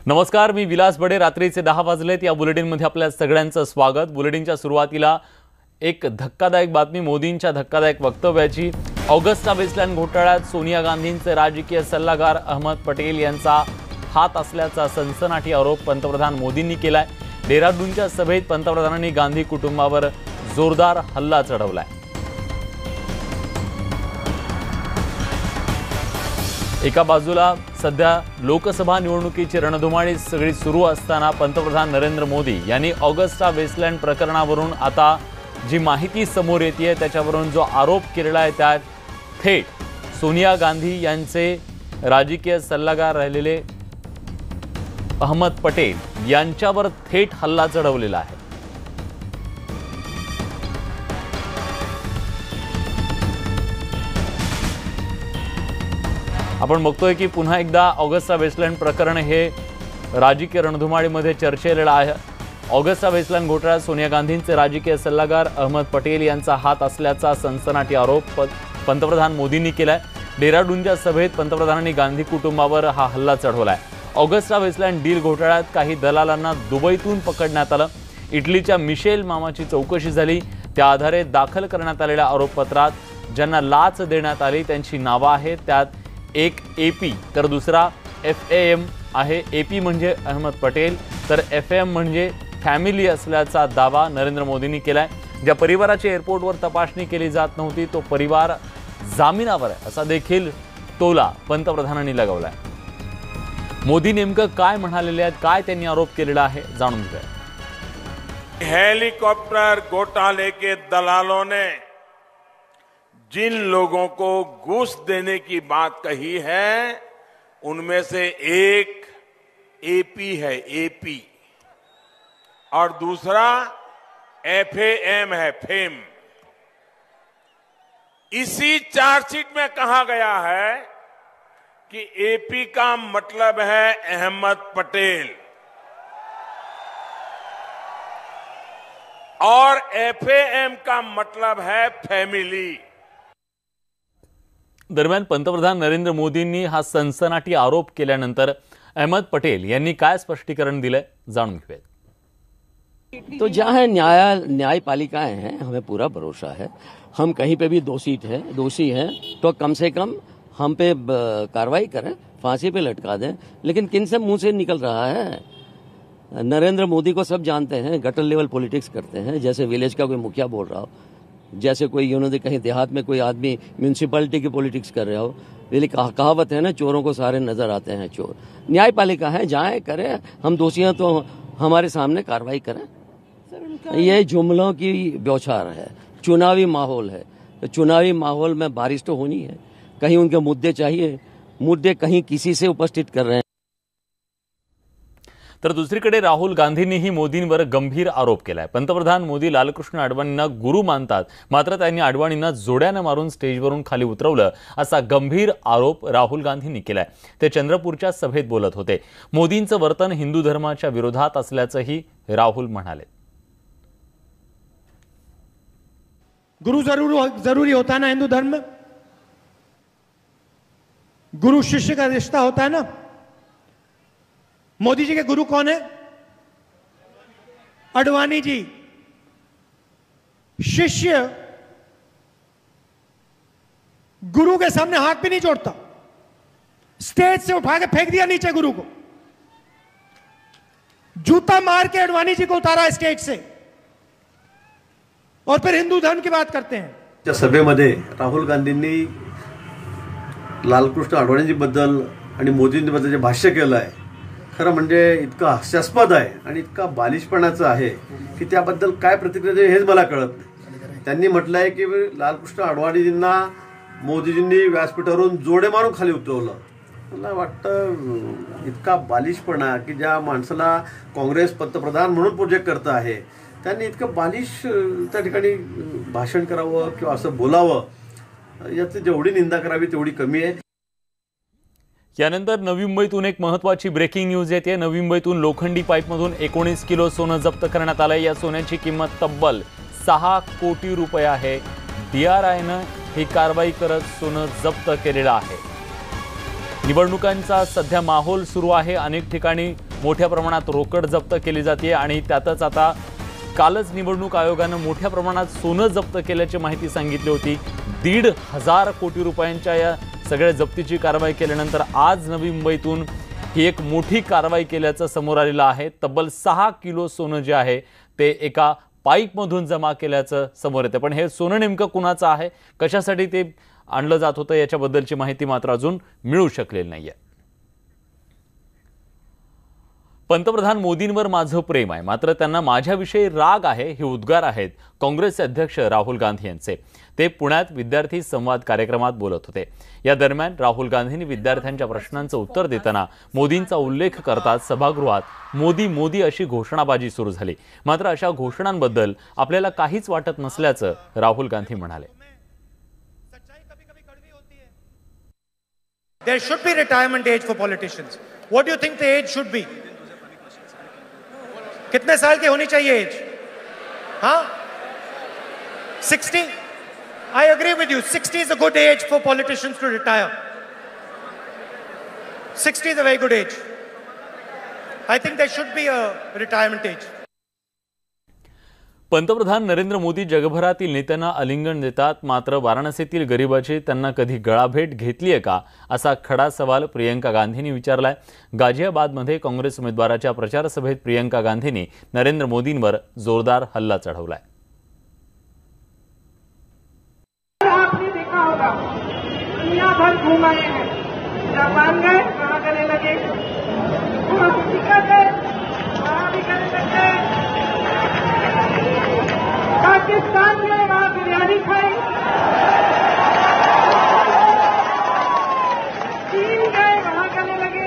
नमस्कार, मी विलास बडे। रात्रीचे 10 वाजलेत। या बुलेटिनमध्ये आपल्या सगळ्यांचं स्वागत। बुलेटिनच्या सुरुवातीला एक धक्कादायक बातमी, मोदींच्या धक्कादायक वक्तव्याची। ऑगस्टा वेस्टलँड घोटाळ्यात सोनिया गांधींचे राजकीय सल्लागार अहमद पटेल यांचा हात असल्याचा सनसनाटी आरोप पंतप्रधान मोदींनी केलाय। डेहराडूनच्या सभेत पंतप्रधानांनी गांधी कुटुंबावर जोरदार हल्ला चढवलाय। एका बाजूला सध्या लोकसभा निवडणुकीची रणधुमाळी सगळी सुरू असताना पंतप्रधान नरेंद्र मोदी यांनी ऑगस्टा वेस्टलँड प्रकरणावरून आता जी माहिती समोर येते त्याच्यावरून जो आरोप केलेला आहे त्यात थेट सोनिया गांधी यांचे राजकीय सल्लागार राहिलेले अहमद पटेल यांच्यावर थेट हल्ला चढवलेला आहे। आपण बघतोय की पुन्हा एकदा ऑगस्टा वेस्टलँड प्रकरण हे राजकीय रणधुमाळीमध्ये चर्चेला आहे। ऑगस्टा वेस्टलँड घोटाळ्यात सोनिया गांधींचे राजकीय सल्लागार अहमद पटेल यांचा हात असल्याचा सनसनाटी आरोप पंतप्रधान मोदींनी केलाय। डेहराडूनच्या सभेत पंतप्रधानांनी गांधी कुटुंबावर हा हल्ला चढवलाय। ऑगस्टा वेस्टलँड डील घोटाळ्यात काही दलालांना दुबईतून पकडण्यात आलं। इटलीच्या मिशेल मामाची चौकशी झाली। त्या आधारे दाखल करण्यात आलेल्या आरोपपत्रात ज्यांना लाच देण्यात आली त्यांची नावे आहेत। त्यात एक एपी तर दुसरा एफएम आहे। एपी म्हणजे अहमद पटेल तर एफएम म्हणजे फॅमिली असल्याचा दावा नरेंद्र मोदींनी केलाय। ज्या परिवाराची एअरपोर्टवर तपासणी केली जात नव्हती तो परिवार जामिनावर आहे असा देखील टोला पंतप्रधानांनी लगावलाय। मोदी नेमकं काय म्हणालेले आहेत, काय त्यांनी आरोप केलेला आहे, जाणून घेऊया। हेलीकॉप्टर घोटाले के दलालों ने जिन लोगों को घूस देने की बात कही है उनमें से एक एपी है, एपी, और दूसरा एफएम है, फेम। इसी चार्जशीट में कहा गया है कि एपी का मतलब है अहमद पटेल और एफएम का मतलब है फैमिली। दरम्यान पंतप्रधान नरेंद्र मोदींनी हा सनसनाटी आरोप केल्यानंतर अहमद पटेल यांनी काय स्पष्टीकरण दिलंय, जाणून घेऊया। तो जहां न्यायपालिकाएं हैं हमें पूरा भरोसा है। हम कहीं पे भी दोषी हैं तो कम से कम हम पे कार्रवाई करें, फांसी पे लटका दें। लेकिन किन से मुंह से निकल रहा है? नरेंद्र मोदी को सब जानते हैं, गटर लेवल पॉलिटिक्स करते हैं। जैसे विलेज का कोई मुखिया बोल रहा हो, जैसे कोई कहीं देहात में कोई आदमी म्यूनिसिपैलिटी की पॉलिटिक्स कर रहा हो। ये कहावत है ना, चोरों को सारे नजर आते हैं चोर। न्यायपालिका है, जाए करें, हम दोषी हैं तो हमारे सामने कार्रवाई करें। ये जुमलों की बौछार है। चुनावी माहौल है तो चुनावी माहौल में बारिश तो होनी है। कहीं उनके मुद्दे चाहिए, मुद्दे कहीं किसी से उपस्थित कर रहे हैं। तर दुसरीकडे राहुल गांधींनीही मोदींवर गंभीर आरोप केलाय। पंतप्रधान मोदी लालकृष्ण अडवाणींना गुरु मानतात, मात्र त्यांनी अडवाणींना जोड्याने मारून स्टेजवरून खाली उतरवलं असा गंभीर आरोप राहुल गांधींनी केलाय। ते चंद्रपूरच्या सभेत बोलत होते। मोदींचं वर्तन हिंदू धर्माच्या विरोधात असल्याचंही राहुल म्हणाले। गुरु जरूरी होता है ना हिंदू धर्म में? गुरु शिष्य का रिश्ता होता है ना? मोदी जी के गुरु कौन है? अडवाणी जी। शिष्य गुरु के सामने हाथ भी नहीं जोड़ता, स्टेज से उठा के फेंक दिया नीचे गुरु को, जूता मार के अडवाणी जी को उतारा स्टेज से, और फिर हिंदू धर्म की बात करते हैं। त्या सभेमध्ये राहुल गांधींनी लालकृष्ण अडवाणीजीबद्दल आणि मोदींबद्दल जे भाष्य केलं आहे खरं म्हणजे इतकं हास्यास्पद आहे आणि इतका बालिशपणाचं आहे की त्याबद्दल काय प्रतिक्रिया द्यावी हेच मला कळत नाही। त्यांनी म्हटलं आहे की लालकृष्ण अडवाणीजींना मोदीजींनी व्यासपीठावरून जोडे मारून खाली उतरवलं। मला वाटतं इतका बालिशपणा की ज्या माणसाला काँग्रेस पंतप्रधान म्हणून प्रोजेक्ट करत आहे त्यांनी इतकं बालिश त्या ठिकाणी भाषण करावं किंवा असं बोलावं, याची जेवढी निंदा करावी तेवढी कमी आहे। यानंतर नवी मुंबईतून एक महत्त्वाची ब्रेकिंग न्यूज येते। नवी मुंबईतून लोखंडी पाईपमधून 19 किलो सोनं जप्त करण्यात आलं। या सोन्याची किंमत तब्बल 6 कोटी रुपये आहे। DRIनं ही कारवाई करत सोनं जप्त केलेलं आहे। निवडणुकांचा सध्या माहोल सुरू आहे। अनेक ठिकाणी मोठ्या प्रमाणात रोकड जप्त केली जाते आणि त्यातच आता कालच निवडणूक आयोगानं मोठ्या प्रमाणात सोनं जप्त केल्याची माहिती सांगितली होती। 1,500 कोटी रुपयांच्या या सगळ्या जप्तीची कारवाई केल्यानंतर आज नवी मुंबईतून ही एक मोठी कारवाई केल्याचं समोर आलेलं आहे। तब्बल 6 किलो सोनं जे आहे ते एका पाईपमधून जमा केल्याचं समोर येतं। पण हे सोनं नेमकं कुणाचं आहे, कशासाठी ते आणलं जात होतं याच्याबद्दलची माहिती मात्र अजून मिळू शकलेली नाहीये। पंतप्रधान मोदींवर माझं प्रेम आहे, मात्र त्यांना माझ्याविषयी राग आहे, हे उद्गार आहेत काँग्रेसचे अध्यक्ष राहुल गांधी यांचे। ते पुण्यात विद्यार्थी संवाद कार्यक्रमात बोलत होते। या दरम्यान राहुल गांधींनी विद्यार्थ्यांच्या प्रश्नांचं उत्तर देताना मोदींचा उल्लेख करतात सभागृहात मोदी मोदी अशी घोषणाबाजी सुरू झाली। मात्र अशा घोषणांबद्दल आपल्याला काहीच वाटत नसल्याचं राहुल गांधी म्हणाले। There should be retirement age for politicians. What do you think the age should be? कितने साल की होनी चाहिए एज? हाँ? 60? I agree with you. 60 is a good age for politicians to retire. 60 is a very good age. I think there should be a retirement age. पंतप्रधान नरेंद्र मोदी जगभरातील नेत्यांना आलिंगन देतात, मात्र वाराणसीतील गरिबाची त्यांना कधी गळाभेट घेतली आहे का, असा खडा सवाल प्रियंका गांधींनी विचारलाय। गाझियाबादमध्ये काँग्रेस उमेदवाराच्या प्रचार सभेत प्रियंका गांधींनी नरेंद्र मोदींवर जोरदार हल्ला चढवलाय। आपने देखा होगा, दुनिया भर घूम आए हैं, जापान गए, वहां करने लगे, अमेरिका गए, वहां भी करने लगे, पाकिस्तान गए, वहां बिरयानी खाई, चीन गए, वहां करने लगे,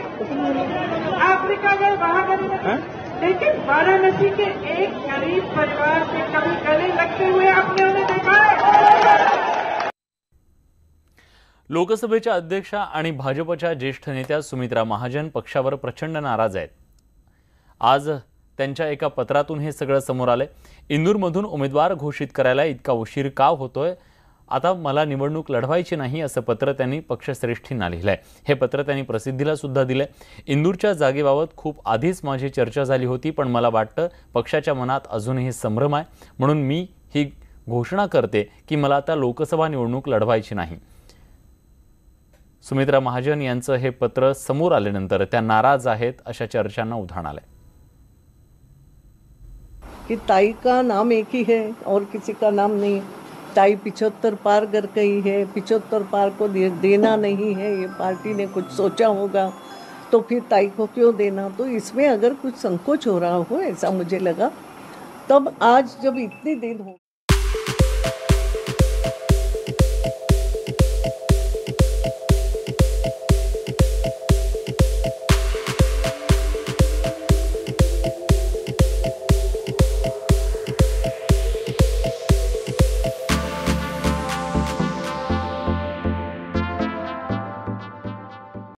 अफ्रीका गए, वहां करने लगे, लेकिन वाराणसी के एक गरीब परिवार से कभी गले लगते हुए आपने उन्हें देखा है? लोकसभेच्या अध्यक्षा आणि भाजपच्या ज्येष्ठ नेत्या सुमित्रा महाजन पक्षावर प्रचंड नाराज आहेत। आज त्यांच्या एका पत्रातून हे सगळं समोर आलंय। इंदूरमधून उमेदवार घोषित करायला इतका उशीर का होतोय, आता मला निवडणूक लढवायची नाही असं पत्र त्यांनी पक्षश्रेष्ठींना लिहिलंय। हे पत्र त्यांनी प्रसिद्धीला सुद्धा दिलंय। इंदूरच्या जागेबाबत खूप आधीच माझी चर्चा झाली होती, पण मला वाटतं पक्षाच्या मनात अजूनही संभ्रम आहे, म्हणून मी ही घोषणा करते की मला आता लोकसभा निवडणूक लढवायची नाही। सुमित्रा महाजन यांचं हे पत्र समोर आल्यानंतर त्या नाराज आहेत अशा चर्चांना उधाण आलंय। कि ताई का नाम एक ही है और किसी का नाम नहीं। ताई 75 पार कर गई है, 75 पार को देना नहीं है, ये पार्टी ने कुछ सोचा होगा, तो फिर ताई को क्यों देना। तो इसमें अगर कुछ संकोच हो रहा हो, ऐसा मुझे लगा। तब आज जब इतने दिन हो